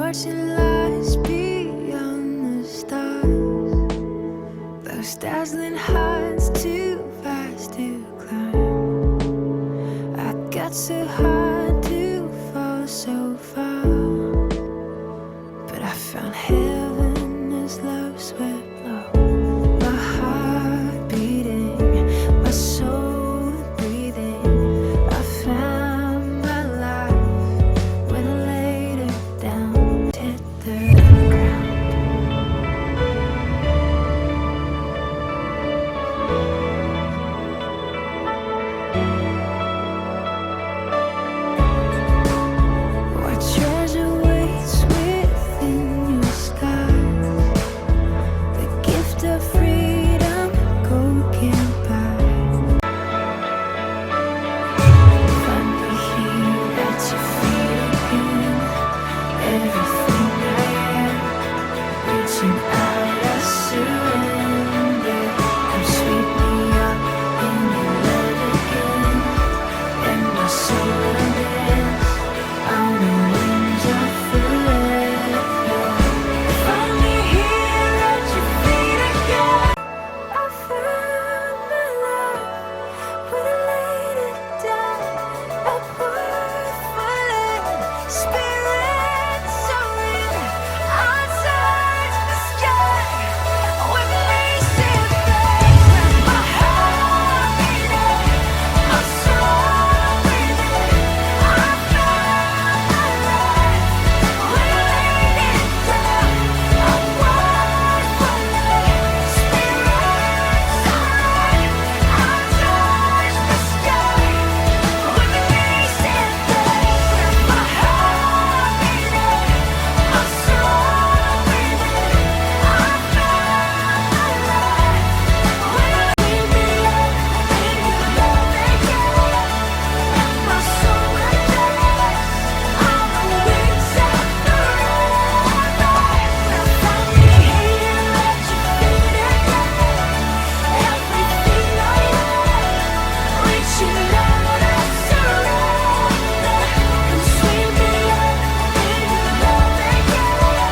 watching lights beyond the stars. Those dazzling heights too fast to climb. I got so hard to fall so far, but I found heaven as love swept low. My heart beating, my soul breathing. I found my life when I laid it down, hit the ground. What treasure waits within your skies? The gift of freedom, gold can't buy. Find me here at your feet again. Everything I am, reaching out, I surrender. Come sweep me up in your love again, and my soul unbends on the wings of forever. Find me here at your feet again. I found my life when I laid it down. A word for land, spirit soaring. I touch the sky with racing flames. My heart beating, my soul breathing. I found my life when I laid it down. A word for land, spirit soaring. I touch the sky with racing flames. My heart beating, my soul breathing. I found my life when I laid me up in your love again, and my soul undoes on the wings of forever. Find me here at your feet again. Everything I am, reaching out, I surrender. Come sweep me up in your love again,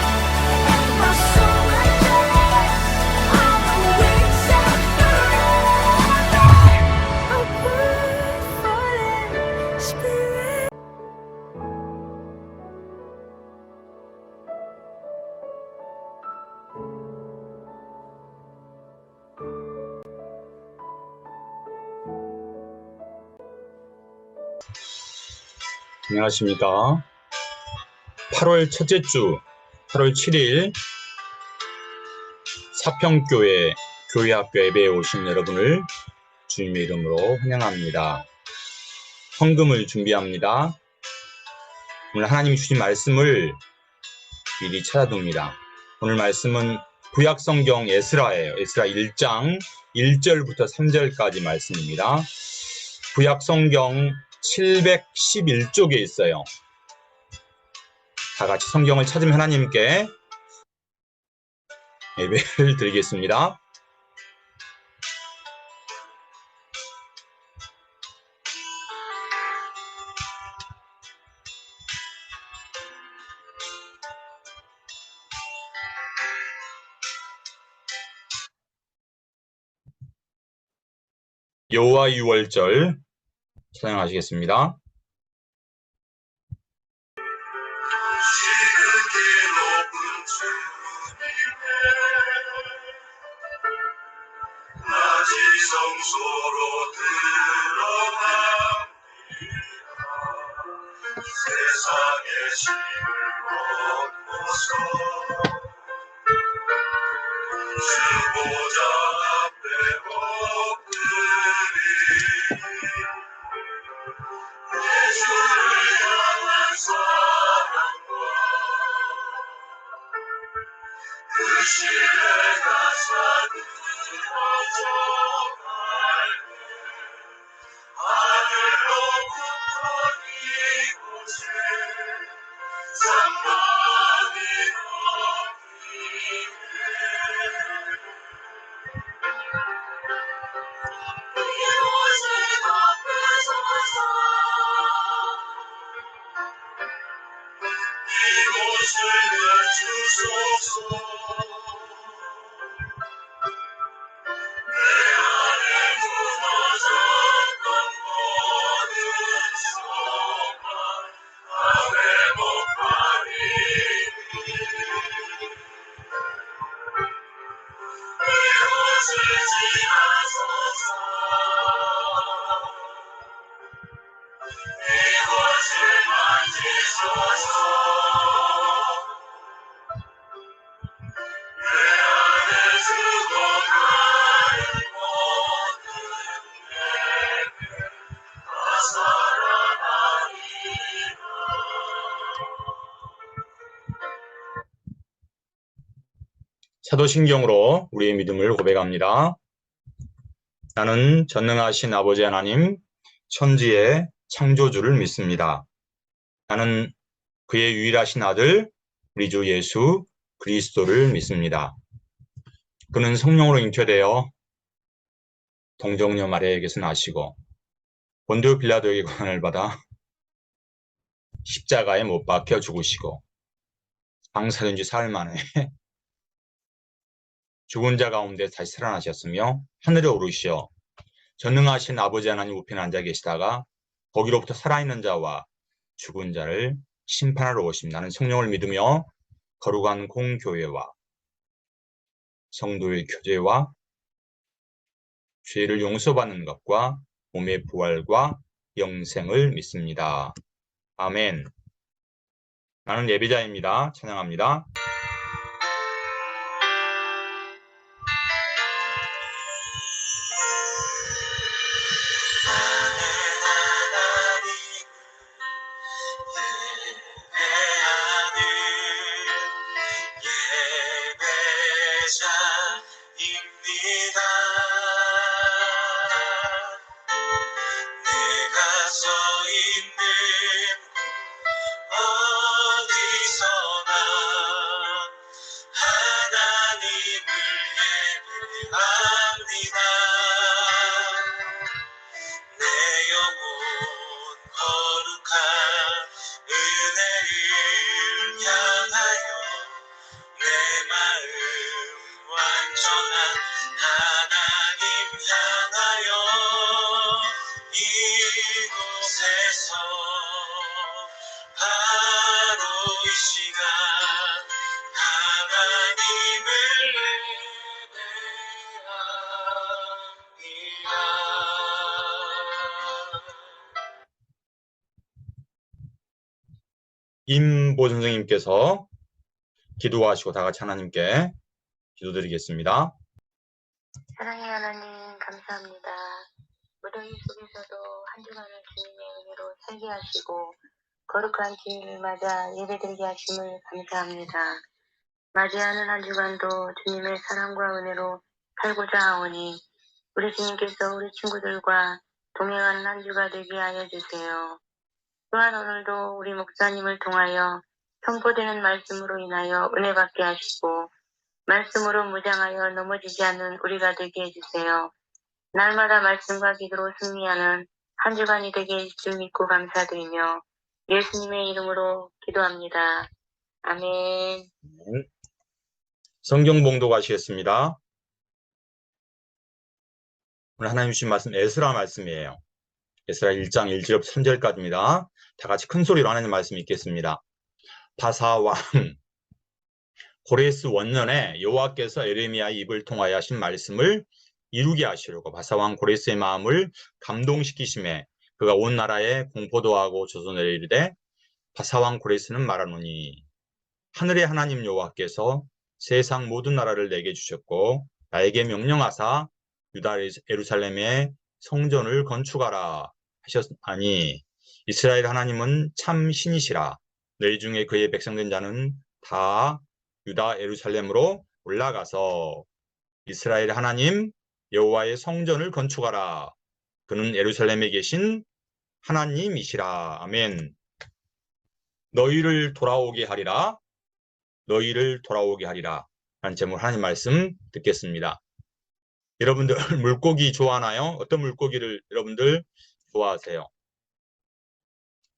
and my soul undoes on the wings of forever. A word for land, spirit. 안녕하십니까. 8월 첫째 주 8월 7일 사평교회 교회학교 예배에 오신 여러분을 주님의 이름으로 환영합니다. 헌금을 준비합니다. 오늘 하나님이 주신 말씀을 미리 찾아둡니다. 오늘 말씀은 구약성경 에스라예요. 에스라 1장 1절부터 3절까지 말씀입니다. 구약성경 711쪽에 있어요. 다 같이 성경을 찾으면 하나님께 예배를 드리겠습니다. 여호와 유월절 찬양하시겠습니다. 지극히 높은 주님의 낮이 성소로 들어갑니다. 세상의 짐을 벗고서 주 보좌 앞에 엎드리니 내 주를 향한 사랑과 그 신뢰가 사그러져 갈때 하늘로부터 이곳에 상방이 넘기네 이곳을 덮으소서 이곳을 사도신경으로 우리의 믿음을 고백합니다. 나는 전능하신 아버지 하나님, 천지의 창조주를 믿습니다. 나는 그의 유일하신 아들, 우리 주 예수 그리스도를 믿습니다. 그는 성령으로 잉태되어 동정녀 마리아에게서 나시고 본디오 빌라도에게 고난을 받아 십자가에 못 박혀 죽으시고 장사된 지 사흘 만에 죽은 자 가운데 다시 살아나셨으며 하늘에 오르시어 전능하신 아버지 하나님 우편에 앉아 계시다가 거기로부터 살아있는 자와 죽은 자를 심판하러 오심. 나는 성령을 믿으며 거룩한 공교회와 성도의 교제와 죄를 용서받는 것과 몸의 부활과 영생을 믿습니다. 아멘. 나는 예배자입니다. 찬양합니다. 예배자입니다. 내가 서 있는 어디서나 하나님을 예배합니다. 내 영혼 거룩한 은혜를 향하여 내 마음 완전한 하나님 향하여 이곳에서 바로 이 시간 하나님을 예배합니다. 임보 선생님께서 기도하시고 다 같이 하나님께 기도드리겠습니다. 사랑의 하나님 감사합니다. 무더위 속에서도 한 주간을 주님의 은혜로 살게 하시고 거룩한 주일을 맞아 예배드리게 하심을 감사합니다. 맞이하는 한 주간도 주님의 사랑과 은혜로 살고자 하오니 우리 주님께서 우리 친구들과 동행하는 한 주가 되게 하여 주세요. 또한 오늘도 우리 목사님을 통하여 선포되는 말씀으로 인하여 은혜 받게 하시고 말씀으로 무장하여 넘어지지 않는 우리가 되게 해주세요. 날마다 말씀과 기도로 승리하는 한 주간이 되게 해줄 줄 믿고 감사드리며 예수님의 이름으로 기도합니다. 아멘. 성경 봉독하시겠습니다. 오늘 하나님 주신 말씀 에스라 말씀이에요. 에스라 1장 1절부터 3절까지입니다. 다 같이 큰 소리로 하나님 말씀 읽겠습니다. 바사왕 고레스 원년에 여호와께서 에레미야의 입을 통하여 하신 말씀을 이루게 하시려고 바사왕 고레스의 마음을 감동시키심에 그가 온 나라에 공포도 하고 조선에 이르되 바사왕 고레스는 말하노니 하늘의 하나님 여호와께서 세상 모든 나라를 내게 주셨고 나에게 명령하사 유다 예루살렘에 성전을 건축하라 하셨나니 이스라엘 하나님은 참 신이시라. 너희 중에 그의 백성된 자는 다 유다 예루살렘으로 올라가서 이스라엘 하나님 여호와의 성전을 건축하라. 그는 예루살렘에 계신 하나님이시라. 아멘. 너희를 돌아오게 하리라. 너희를 돌아오게 하리라. 라는 제목 하나님 말씀 듣겠습니다. 여러분들 물고기 좋아하나요? 어떤 물고기를 여러분들 좋아하세요?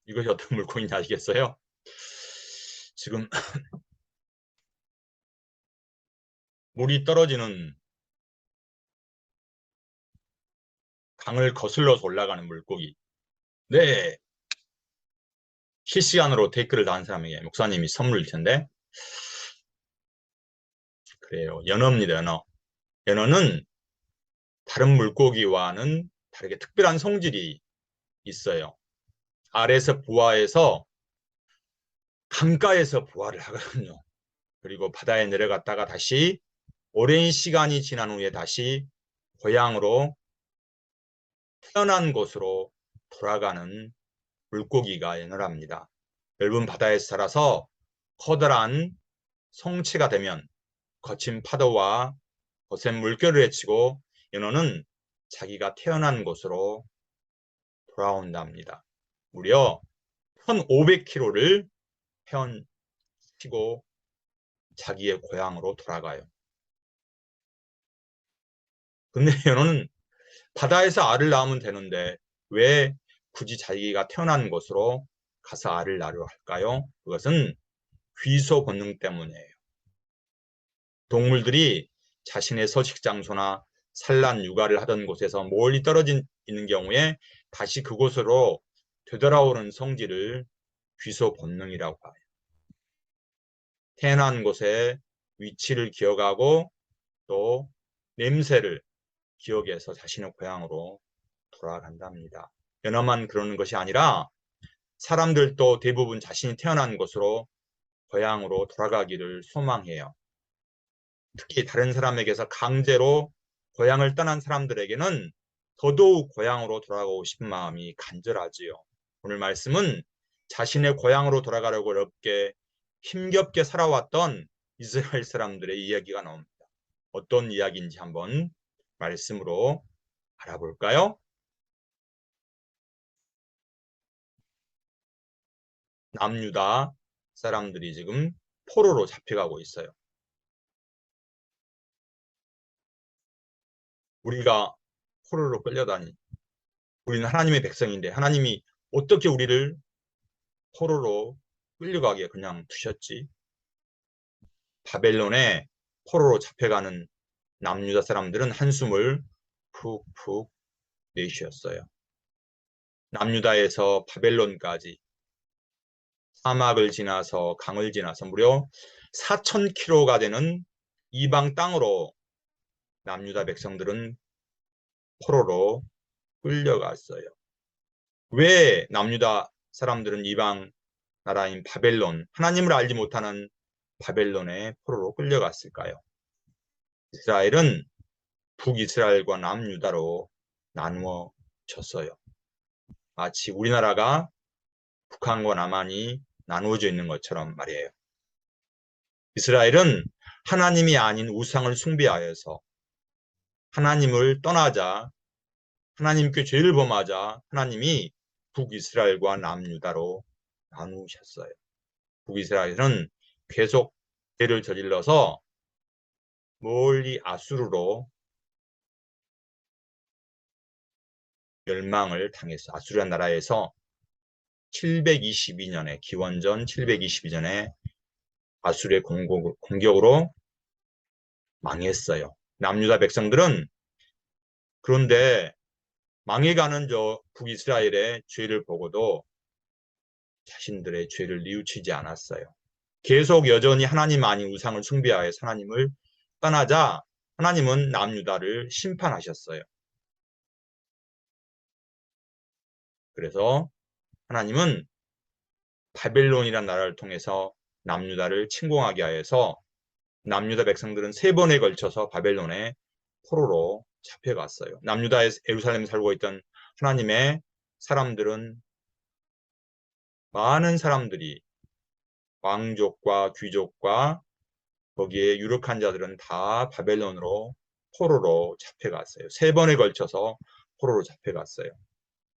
이것이 어떤 물고기인지 아시겠어요? 지금 물이 떨어지는 강을 거슬러서 올라가는 물고기. 네. 실시간으로 댓글을 다한 사람에게 목사님이 선물일 텐데. 그래요. 연어입니다. 연어. 연어는 다른 물고기와는 다르게 특별한 성질이 있어요. 아래에서 부화해서 강가에서 부화를 하거든요. 그리고 바다에 내려갔다가 다시 오랜 시간이 지난 후에 다시 고향으로 태어난 곳으로 돌아가는 물고기가 연어랍니다. 넓은 바다에서 살아서 커다란 성체가 되면 거친 파도와 거센 물결을 헤치고 연어는 자기가 태어난 곳으로 돌아온답니다. 무려 1500km를 헤엄치고 자기의 고향으로 돌아가요. 근데 연어는 바다에서 알을 낳으면 되는데 왜 굳이 자기가 태어난 곳으로 가서 알을 낳으려 할까요? 그것은 귀소 본능 때문이에요. 동물들이 자신의 서식 장소나 산란 육아를 하던 곳에서 멀리 떨어져 있는 경우에 다시 그곳으로 되돌아오는 성질을 귀소 본능이라고 해요. 태어난 곳의 위치를 기억하고 또 냄새를 기억해서 자신의 고향으로 돌아간답니다. 연어만 그러는 것이 아니라 사람들도 대부분 자신이 태어난 곳으로 고향으로 돌아가기를 소망해요. 특히 다른 사람에게서 강제로 고향을 떠난 사람들에게는 더더욱 고향으로 돌아가고 싶은 마음이 간절하지요. 오늘 말씀은 자신의 고향으로 돌아가려고 어렵게 힘겹게 살아왔던 이스라엘 사람들의 이야기가 나옵니다. 어떤 이야기인지 한번 말씀으로 알아볼까요? 남유다 사람들이 지금 포로로 잡혀가고 있어요. 우리가 포로로 끌려다니. 우리는 하나님의 백성인데 하나님이 어떻게 우리를 포로로 끌려가게 그냥 두셨지? 바벨론에 포로로 잡혀가는 남유다 사람들은 한숨을 푹푹 내쉬었어요. 남유다에서 바벨론까지 사막을 지나서 강을 지나서 무려 4000km가 되는 이방 땅으로 남유다 백성들은 포로로 끌려갔어요. 왜 남유다 사람들은 이방 나라인 바벨론, 하나님을 알지 못하는 바벨론에 포로로 끌려갔을까요? 이스라엘은 북이스라엘과 남유다로 나누어졌어요. 마치 우리나라가 북한과 남한이 나누어져 있는 것처럼 말이에요. 이스라엘은 하나님이 아닌 우상을 숭배하여서 하나님을 떠나자 하나님께 죄를 범하자 하나님이 북이스라엘과 남유다로 나누셨어요. 북이스라엘은 계속 죄를 저질러서 멀리 아수르로 멸망을 당했어요. 아수르란 나라에서 722년에 기원전 722년에 아수르의 공격으로 망했어요. 남유다 백성들은 그런데 망해가는 저 북이스라엘의 죄를 보고도 자신들의 죄를 뉘우치지 않았어요. 계속 여전히 하나님 아닌 우상을 숭배하여서 하나님을 떠나자 하나님은 남유다를 심판하셨어요. 그래서 하나님은 바벨론이라는 나라를 통해서 남유다를 침공하게 하여서 남유다 백성들은 3번에 걸쳐서 바벨론에 포로로 잡혀갔어요. 남유다의 예루살렘에 살고 있던 하나님의 사람들은 많은 사람들이 왕족과 귀족과 거기에 유력한 자들은 다 바벨론으로 포로로 잡혀갔어요. 3번에 걸쳐서 포로로 잡혀갔어요.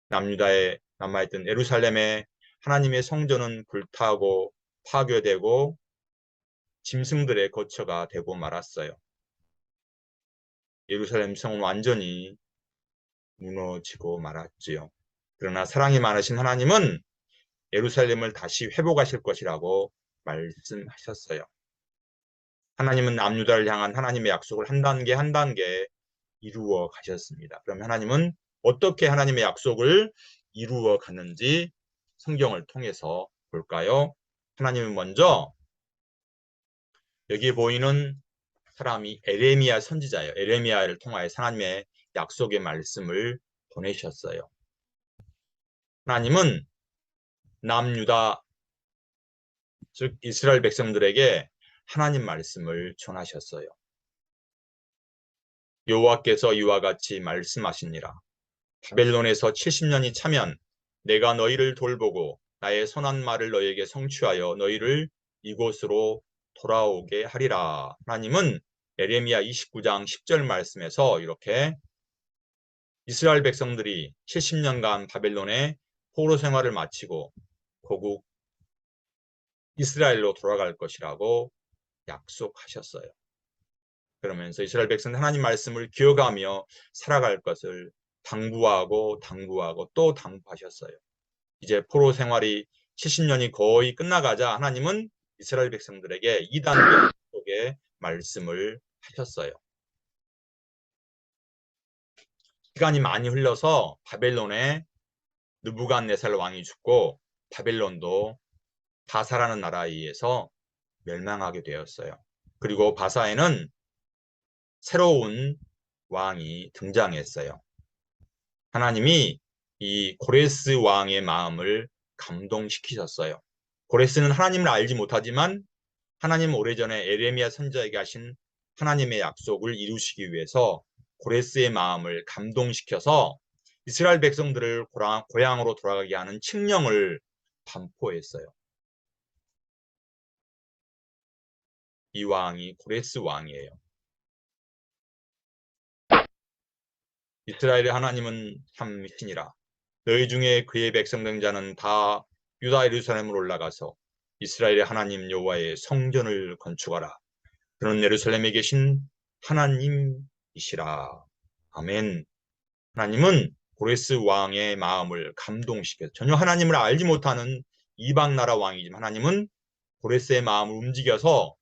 남유다에 남아있던 예루살렘의 하나님의 성전은 불타고 파괴되고 짐승들의 거처가 되고 말았어요. 예루살렘 성은 완전히 무너지고 말았지요. 그러나 사랑이 많으신 하나님은 예루살렘을 다시 회복하실 것이라고 말씀하셨어요. 하나님은 남유다를 향한 하나님의 약속을 한 단계 한 단계 이루어 가셨습니다. 그럼 하나님은 어떻게 하나님의 약속을 이루어 갔는지 성경을 통해서 볼까요? 하나님은 먼저 여기 보이는 사람이 에레미야 선지자예요. 에레미야를 통하여 하나님의 약속의 말씀을 보내셨어요. 하나님은 남유다 즉 이스라엘 백성들에게 하나님 말씀을 전하셨어요. 여호와께서 이와 같이 말씀하시니라. 바벨론에서 70년이 차면 내가 너희를 돌보고 나의 선한 말을 너희에게 성취하여 너희를 이곳으로 돌아오게 하리라. 하나님은 예레미야 29장 10절 말씀에서 이렇게 이스라엘 백성들이 70년간 바벨론의 포로 생활을 마치고 고국 이스라엘로 돌아갈 것이라고 약속하셨어요. 그러면서 이스라엘 백성은 하나님 말씀을 기억하며 살아갈 것을 당부하고 또 당부하셨어요. 이제 포로 생활이 70년이 거의 끝나가자 하나님은 이스라엘 백성들에게 2단계 속의 말씀을 하셨어요. 시간이 많이 흘러서 바벨론의 느부갓네살 왕이 죽고 바벨론도 바사라는 나라에 의해서 멸망하게 되었어요. 그리고 바사에는 새로운 왕이 등장했어요. 하나님이 이 고레스 왕의 마음을 감동시키셨어요. 고레스는 하나님을 알지 못하지만 하나님 오래전에 에레미야 선지자에게 하신 하나님의 약속을 이루시기 위해서 고레스의 마음을 감동시켜서 이스라엘 백성들을 고향으로 돌아가게 하는 칙령을 반포했어요. 이 왕이 고레스 왕이에요. 이스라엘의 하나님은 참 신이라. 너희 중에 그의 백성 된 자는 다 유다 예루살렘으로 올라가서 이스라엘의 하나님 여호와의 성전을 건축하라. 그는 예루살렘에 계신 하나님이시라. 아멘. 하나님은 고레스 왕의 마음을 감동시켜서 전혀 하나님을 알지 못하는 이방 나라 왕이지만 하나님은 고레스의 마음을 움직여서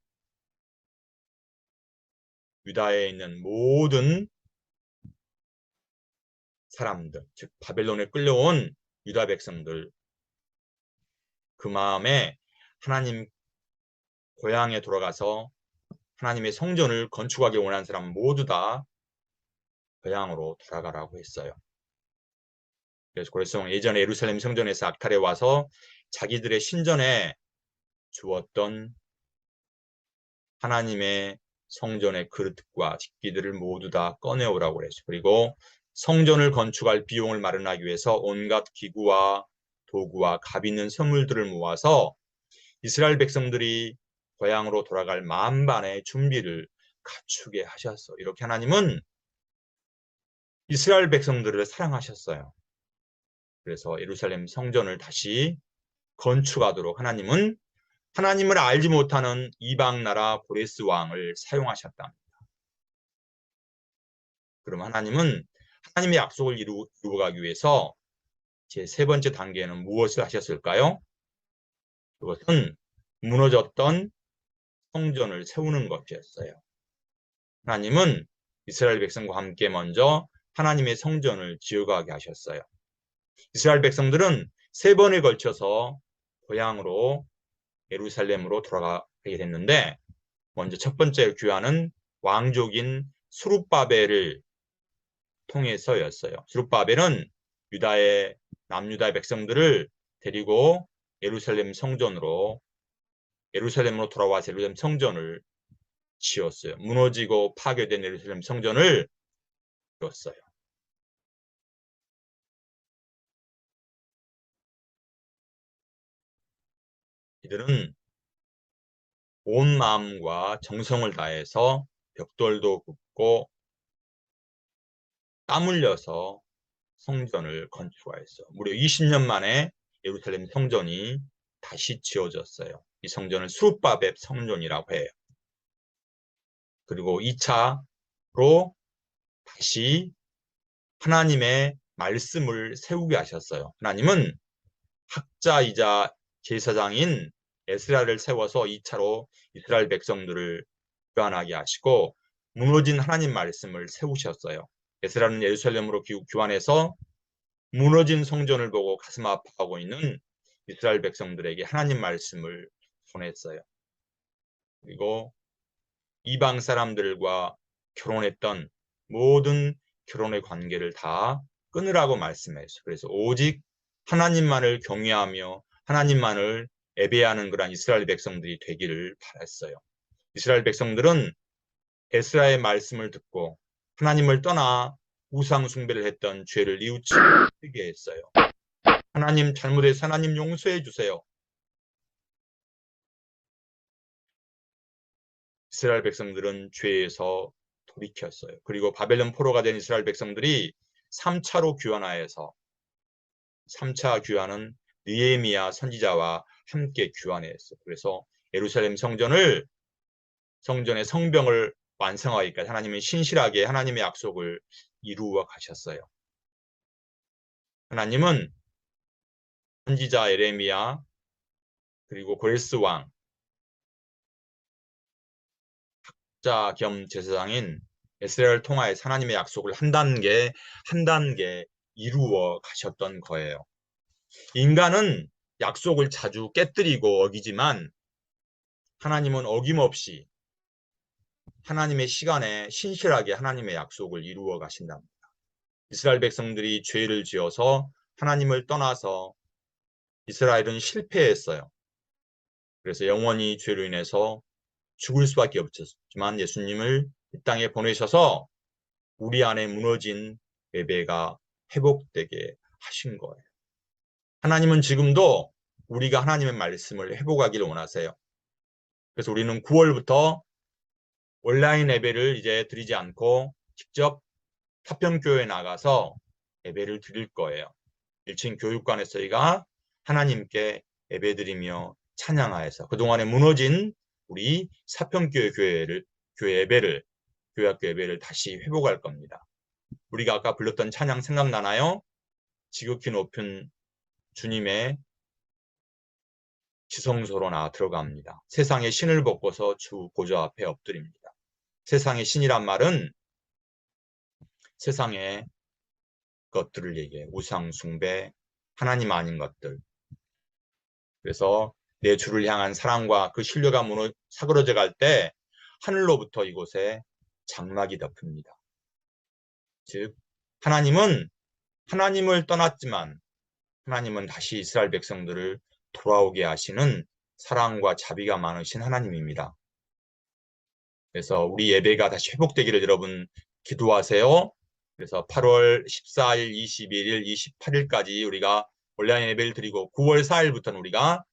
유다에 있는 모든 사람들, 즉 바벨론에 끌려온 유다 백성들 그 마음에 하나님 고향에 돌아가서 하나님의 성전을 건축하기 원하는 사람 모두 다 고향으로 돌아가라고 했어요. 그래서 고레스 왕 예전에 예루살렘 성전에서 악탈에 와서 자기들의 신전에 주었던 하나님의 성전의 그릇과 직기들을 모두 다 꺼내오라고 그랬어요. 그리고 성전을 건축할 비용을 마련하기 위해서 온갖 기구와 도구와 값 있는 선물들을 모아서 이스라엘 백성들이 고향으로 돌아갈 만반의 준비를 갖추게 하셨어. 이렇게 하나님은 이스라엘 백성들을 사랑하셨어요. 그래서 예루살렘 성전을 다시 건축하도록 하나님은 하나님을 알지 못하는 이방 나라 고레스 왕을 사용하셨답니다. 그럼 하나님은 하나님의 약속을 이루어가기 위해서 제 세 번째 단계는 무엇을 하셨을까요? 그것은 무너졌던 성전을 세우는 것이었어요. 하나님은 이스라엘 백성과 함께 먼저 하나님의 성전을 지어가게 하셨어요. 이스라엘 백성들은 3번에 걸쳐서 고향으로 예루살렘으로 돌아가게 됐는데 먼저 첫 번째 귀환은 왕족인 스룹바벨을 통해서였어요. 스룹바벨은 유다의 남유다의 백성들을 데리고 예루살렘으로 돌아와서 예루살렘 성전을 지었어요. 무너지고 파괴된 예루살렘 성전을 지었어요. 이들은 온 마음과 정성을 다해서 벽돌도 굽고 땀 흘려서 성전을 건축하였어요. 무려 20년 만에 예루살렘 성전이 다시 지어졌어요. 이 성전을 스룹바벨 성전이라고 해요. 그리고 2차로 다시 하나님의 말씀을 세우게 하셨어요. 하나님은 학자이자 제사장인 에스라를 세워서 2차로 이스라엘 백성들을 교환하게 하시고 무너진 하나님 말씀을 세우셨어요. 에스라는 예루살렘으로 귀환해서 무너진 성전을 보고 가슴 아파하고 있는 이스라엘 백성들에게 하나님 말씀을 전했어요. 그리고 이방 사람들과 결혼했던 모든 결혼의 관계를 다 끊으라고 말씀했어요. 그래서 오직 하나님만을 경외하며 하나님만을 예배하는 그런 이스라엘 백성들이 되기를 바랐어요. 이스라엘 백성들은 에스라의 말씀을 듣고 하나님을 떠나 우상 숭배를 했던 죄를 뉘우치고 회개했어요. 하나님 잘못해서 하나님 용서해 주세요. 이스라엘 백성들은 죄에서 돌이켰어요. 그리고 바벨론 포로가 된 이스라엘 백성들이 3차로 귀환하여서 3차 귀환은 느헤미야 선지자와 함께 귀환했어요. 그래서 예루살렘 성전의 성벽을 완성하기까지 하나님은 신실하게 하나님의 약속을 이루어 가셨어요. 하나님은 선지자 예레미야 그리고 고레스 왕 학자 겸 제사장인 에스라를 통하여서 하나님의 약속을 한 단계 한 단계 이루어 가셨던 거예요. 인간은 약속을 자주 깨뜨리고 어기지만 하나님은 어김없이 하나님의 시간에 신실하게 하나님의 약속을 이루어 가신답니다. 이스라엘 백성들이 죄를 지어서 하나님을 떠나서 이스라엘은 실패했어요. 그래서 영원히 죄로 인해서 죽을 수밖에 없었지만 예수님을 이 땅에 보내셔서 우리 안에 무너진 예배가 회복되게 하신 거예요. 하나님은 지금도 우리가 하나님의 말씀을 회복하기를 원하세요. 그래서 우리는 9월부터 온라인 예배를 이제 드리지 않고 직접 파평교회에 나가서 예배를 드릴 거예요. 1층 교육관에서 저희가 하나님께 예배드리며 찬양하여서 그동안에 무너진 우리 사평교회 교회 예배를 교회학교 예배를 다시 회복할 겁니다. 우리가 아까 불렀던 찬양 생각나나요? 지극히 높은 주님의 지성소로 나 들어갑니다. 세상의 신을 벗고서 주 보좌 앞에 엎드립니다. 세상의 신이란 말은 세상의 것들을 얘기해. 우상 숭배, 하나님 아닌 것들. 그래서 내 주를 향한 사랑과 그 신뢰가 사그러져 갈 때 하늘로부터 이곳에 장막이 덮입니다. 즉 하나님은 하나님을 떠났지만 하나님은 다시 이스라엘 백성들을 돌아오게 하시는 사랑과 자비가 많으신 하나님입니다. 그래서 우리 예배가 다시 회복되기를 여러분 기도하세요. 그래서 8월 14일, 21일, 28일까지 우리가 온라인 예배를 드리고 9월 4일부터는 우리가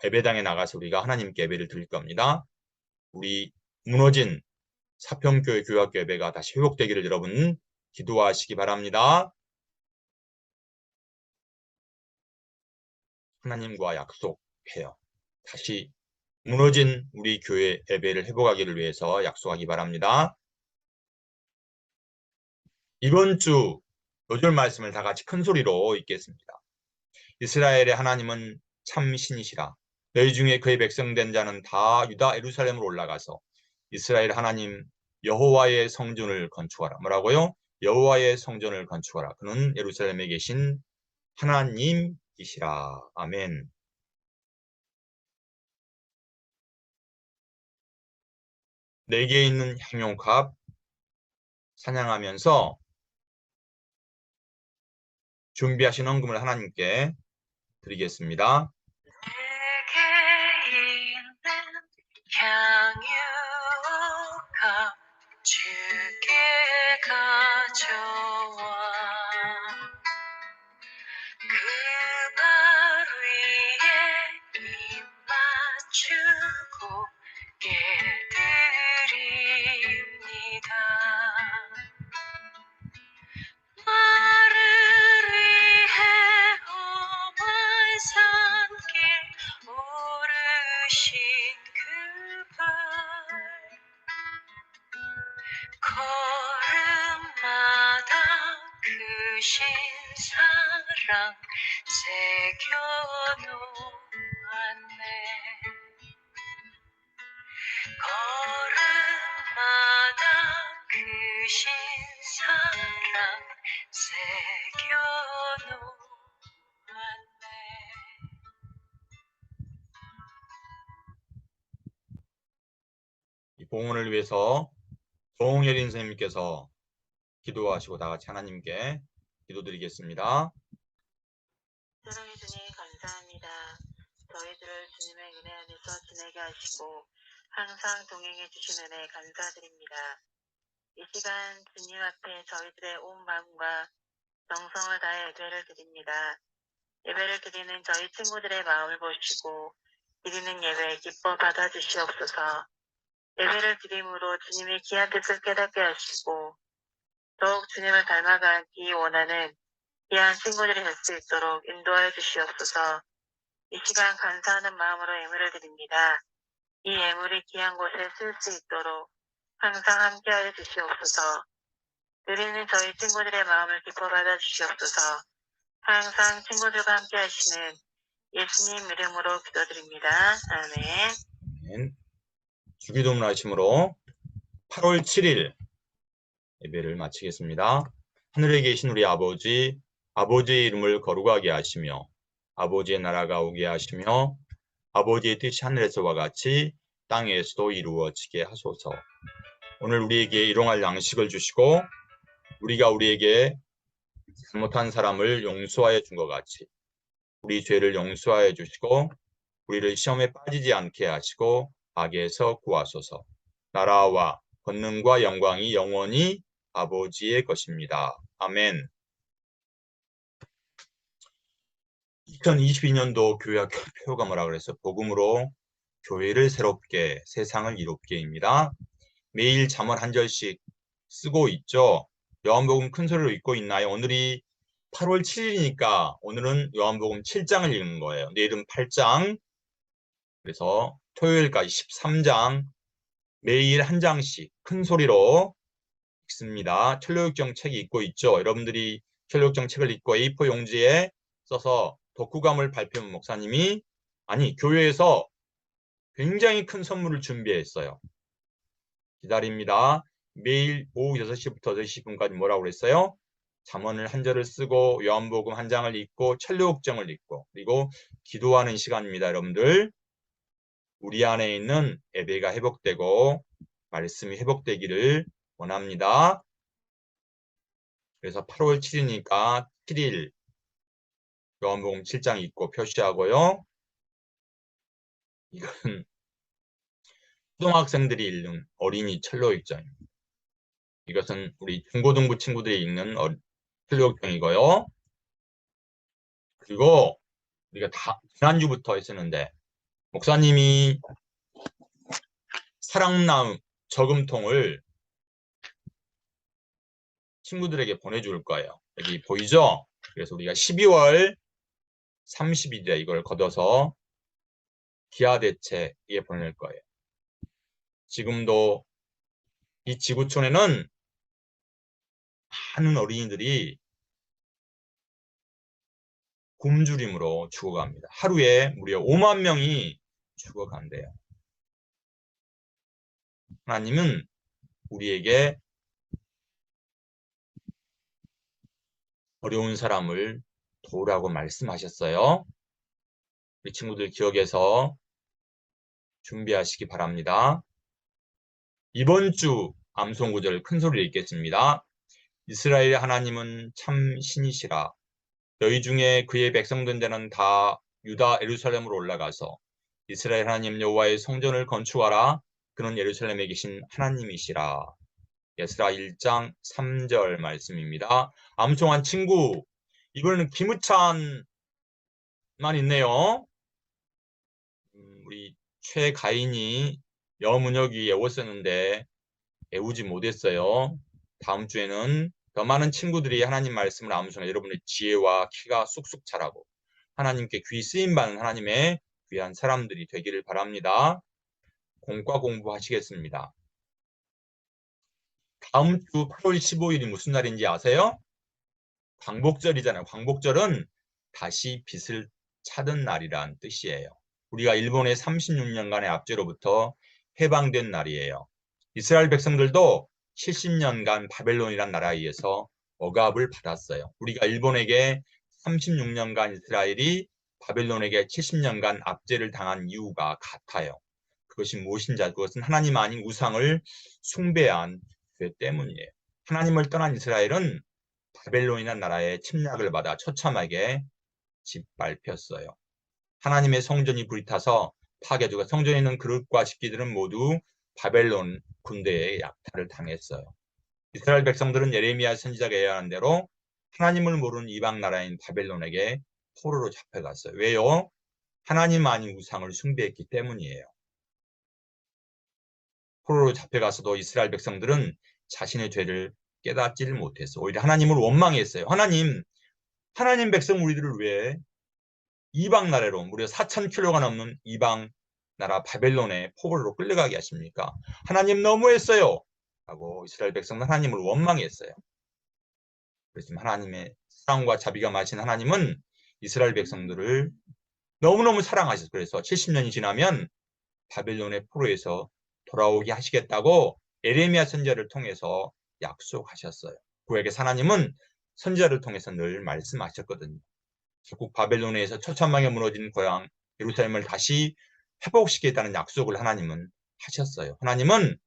예배당에 나가서 우리가 하나님께 예배를 드릴 겁니다. 우리 무너진 사평교회 교회학교 예배가 다시 회복되기를 여러분 기도하시기 바랍니다. 하나님과 약속해요. 다시 무너진 우리 교회 예배를 회복하기를 위해서 약속하기 바랍니다. 이번 주 요절 말씀을 다 같이 큰 소리로 읽겠습니다. 이스라엘의 하나님은 참 신이시라. 너희 중에 그의 백성된 자는 다 유다 예루살렘으로 올라가서 이스라엘 하나님 여호와의 성전을 건축하라. 뭐라고요? 여호와의 성전을 건축하라. 그는 예루살렘에 계신 하나님이시라. 아멘. 내게 있는 행용합 찬양하면서 준비하신 헌금을 하나님께 드리겠습니다. 내게 있는 향유가 주께 가져와 그 발 위에 입 맞추고 예드립니다. 나를 위해 험한 산길 오르신 그 발 걸음마다 크신 사랑 새겨놓았네. 걸음마다 크신 사랑 새겨놓았네. 이 봉헌을 위해서 정예린 선생님께서 기도하시고 다 같이 하나님께 기도드리겠습니다. 사랑의 주님 감사합니다. 저희들을 주님의 은혜 안에서 지내게 하시고 항상 동행해 주신 은혜 감사드립니다. 이 시간 주님 앞에 저희들의 온 마음과 정성을 다해 예배를 드립니다. 예배를 드리는 저희 친구들의 마음을 보시고 드리는 예배 기뻐 받아주시옵소서. 예배를 드림으로 주님의 귀한 뜻을 깨닫게 하시고 더욱 주님을 닮아가기 원하는 귀한 친구들이 될 수 있도록 인도하여 주시옵소서. 이 시간 감사하는 마음으로 예물을 드립니다. 이 예물이 귀한 곳에 쓸 수 있도록 항상 함께하여 주시옵소서. 드리는 저희 친구들의 마음을 기뻐 받아 주시옵소서. 항상 친구들과 함께 하시는 예수님 이름으로 기도드립니다. 아멘. 아멘. 주기도문 하심으로 8월 7일 예배를 마치겠습니다. 하늘에 계신 우리 아버지, 아버지의 이름을 거룩하게 하시며 아버지의 나라가 오게 하시며 아버지의 뜻이 하늘에서와 같이 땅에서도 이루어지게 하소서. 오늘 우리에게 일용할 양식을 주시고 우리가 우리에게 잘못한 사람을 용서하여 준 것 같이 우리 죄를 용서하여 주시고 우리를 시험에 빠지지 않게 하시고 악에서 구하소서. 나라와 권능과 영광이 영원히 아버지의 것입니다. 아멘. 2022년도 교회학교 표가 뭐라 그래서 복음으로 교회를 새롭게 세상을 이롭게입니다. 매일 잠언 한 절씩 쓰고 있죠. 요한복음 큰 소리로 읽고 있나요? 오늘이 8월 7일이니까 오늘은 요한복음 7장을 읽는 거예요. 내일은 8장, 그래서 토요일까지 13장, 매일 한 장씩 큰 소리로 읽습니다. 천료육정 책이 있고 있죠. 여러분들이 천료육정 책을 읽고 A4 용지에 써서 독후감을 발표한 목사님이 교회에서 굉장히 큰 선물을 준비했어요. 기다립니다. 매일 오후 6시부터 8시 분까지 뭐라고 그랬어요? 잠언을 한 절을 쓰고 요한복음 한 장을 읽고 천료육정을 읽고 그리고 기도하는 시간입니다. 여러분들 우리 안에 있는 예배가 회복되고 말씀이 회복되기를 원합니다. 그래서 8월 7일이니까 7일 요한복음 7장 읽고 표시하고요. 이건 초등학생들이 읽는 어린이 천료육정입니다. 이것은 우리 중고등부 친구들이 읽는 천료육정이고요. 그리고 우리가 지난주부터 했었는데 목사님이 사랑나무 저금통을 친구들에게 보내줄 거예요. 여기 보이죠? 그래서 우리가 12월 30일에 이걸 걷어서 기아대책에 보낼 거예요. 지금도 이 지구촌에는 많은 어린이들이 굶주림으로 죽어갑니다. 하루에 무려 5만 명이 죽어간대요. 하나님은 우리에게 어려운 사람을 도우라고 말씀하셨어요. 우리 친구들 기억해서 준비하시기 바랍니다. 이번 주 암송 구절 큰 소리로 읽겠습니다. 이스라엘의 하나님은 참 신이시라. 너희 중에 그의 백성된 자는 다 유다 예루살렘으로 올라가서 이스라엘 하나님 여호와의 성전을 건축하라. 그는 예루살렘에 계신 하나님이시라. 에스라 1장 3절 말씀입니다. 암송한 친구, 이번에는 김우찬만 있네요. 우리 최가인이 여문혁이 애웠었는데 애우지 못했어요. 다음 주에는 더 많은 친구들이 하나님 말씀을 암송해 여러분의 지혜와 키가 쑥쑥 자라고 하나님께 귀 쓰임받는 하나님의 귀한 사람들이 되기를 바랍니다. 공과 공부하시겠습니다. 다음 주 8월 15일이 무슨 날인지 아세요? 광복절이잖아요. 광복절은 다시 빛을 찾은 날이란 뜻이에요. 우리가 일본의 36년간의 압제로부터 해방된 날이에요. 이스라엘 백성들도 70년간 바벨론이란 나라에 의해서 억압을 받았어요. 우리가 일본에게 36년간 이스라엘이 바벨론에게 70년간 압제를 당한 이유가 같아요. 그것이 무엇인지 그것은 하나님 아닌 우상을 숭배한 죄 때문이에요. 하나님을 떠난 이스라엘은 바벨론이라는 나라의 침략을 받아 처참하게 짓밟혔어요. 하나님의 성전이 불이 타서 파괴되고 성전에 있는 그릇과 식기들은 모두 바벨론 군대의 약탈을 당했어요. 이스라엘 백성들은 예레미야 선지자가 예언한 대로 하나님을 모르는 이방 나라인 바벨론에게 포로로 잡혀갔어요. 왜요? 하나님 아닌 우상을 숭배했기 때문이에요. 포로로 잡혀가서도 이스라엘 백성들은 자신의 죄를 깨닫지를 못했어. 오히려 하나님을 원망했어요. 하나님 백성 우리들을 왜 이방 나라로 무려 4,000km가 넘는 이방 나라 바벨론의 포로로 끌려가게 하십니까? 하나님 너무했어요. 하고 이스라엘 백성은 하나님을 원망했어요. 그래서 하나님의 사랑과 자비가 많으신 하나님은 이스라엘 백성들을 너무너무 사랑하셨어요. 그래서 70년이 지나면 바벨론의 포로에서 돌아오게 하시겠다고 에레미야 선지자를 통해서 약속하셨어요. 구약의 하나님은 선지자를 통해서 늘 말씀하셨거든요. 결국 바벨론에서 처참하게 무너진 고향 예루살렘을 다시 회복시키겠다는 약속을 하나님은 하셨어요. 하나님은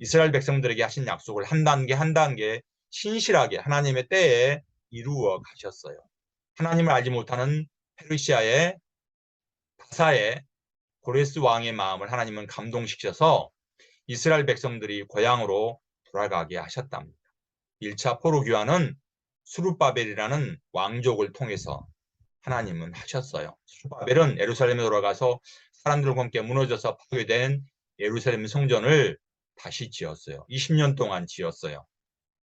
이스라엘 백성들에게 하신 약속을 한 단계 한 단계 신실하게 하나님의 때에 이루어 가셨어요. 하나님을 알지 못하는 페르시아의 바사의 고레스 왕의 마음을 하나님은 감동시켜서 이스라엘 백성들이 고향으로 돌아가게 하셨답니다. 1차 포로 귀환은 수룹바벨이라는 왕족을 통해서 하나님은 하셨어요. 수룹바벨은 예루살렘에 돌아가서 사람들과 함께 무너져서 파괴된 예루살렘 성전을 다시 지었어요. 20년 동안 지었어요.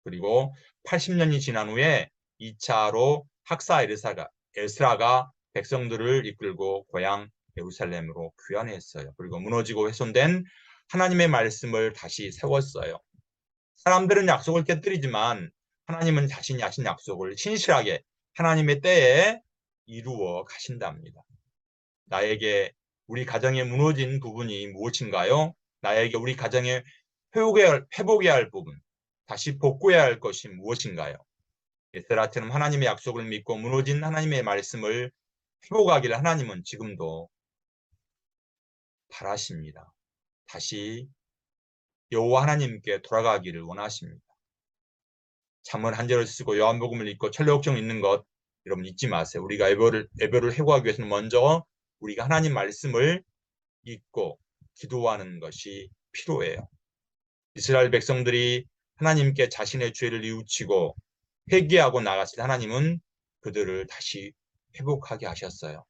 그리고 80년이 지난 후에 2차로 학사 에스라가 백성들을 이끌고 고향 예루살렘으로 귀환했어요. 그리고 무너지고 훼손된 하나님의 말씀을 다시 세웠어요. 사람들은 약속을 깨뜨리지만 하나님은 자신이 하신 약속을 신실하게 하나님의 때에 이루어 가신답니다. 나에게 우리 가정에 무너진 부분이 무엇인가요? 나에게 우리 가정에 회복해야 할 부분, 다시 복구해야 할 것이 무엇인가요? 에스라처럼 하나님의 약속을 믿고 무너진 하나님의 말씀을 회복하기를 하나님은 지금도 바라십니다. 다시 여호와 하나님께 돌아가기를 원하십니다. 잠언 한 절을 쓰고 요한복음을 읽고 철로역정을 읽는 것 여러분 잊지 마세요. 우리가 애별을 회복하기 위해서는 먼저 우리가 하나님 말씀을 읽고 기도하는 것이 필요해요. 이스라엘 백성들이 하나님께 자신의 죄를 뉘우치고 회개하고 나갔을 때 하나님은 그들을 다시 회복하게 하셨어요.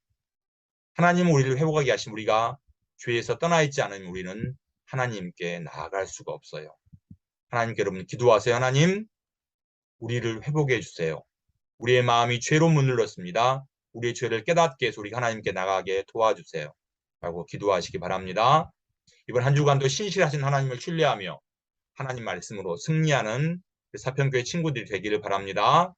하나님은 우리를 회복하게 하신 우리가 죄에서 떠나 있지 않으면 우리는 하나님께 나아갈 수가 없어요. 하나님께 여러분 기도하세요. 하나님, 우리를 회복해 주세요. 우리의 마음이 죄로 문들렀습니다. 우리의 죄를 깨닫게 해서 우리가 하나님께 나가게 도와주세요. 라고 기도하시기 바랍니다. 이번 한 주간도 신실하신 하나님을 신뢰하며 하나님 말씀으로 승리하는 사평교회 친구들이 되기를 바랍니다.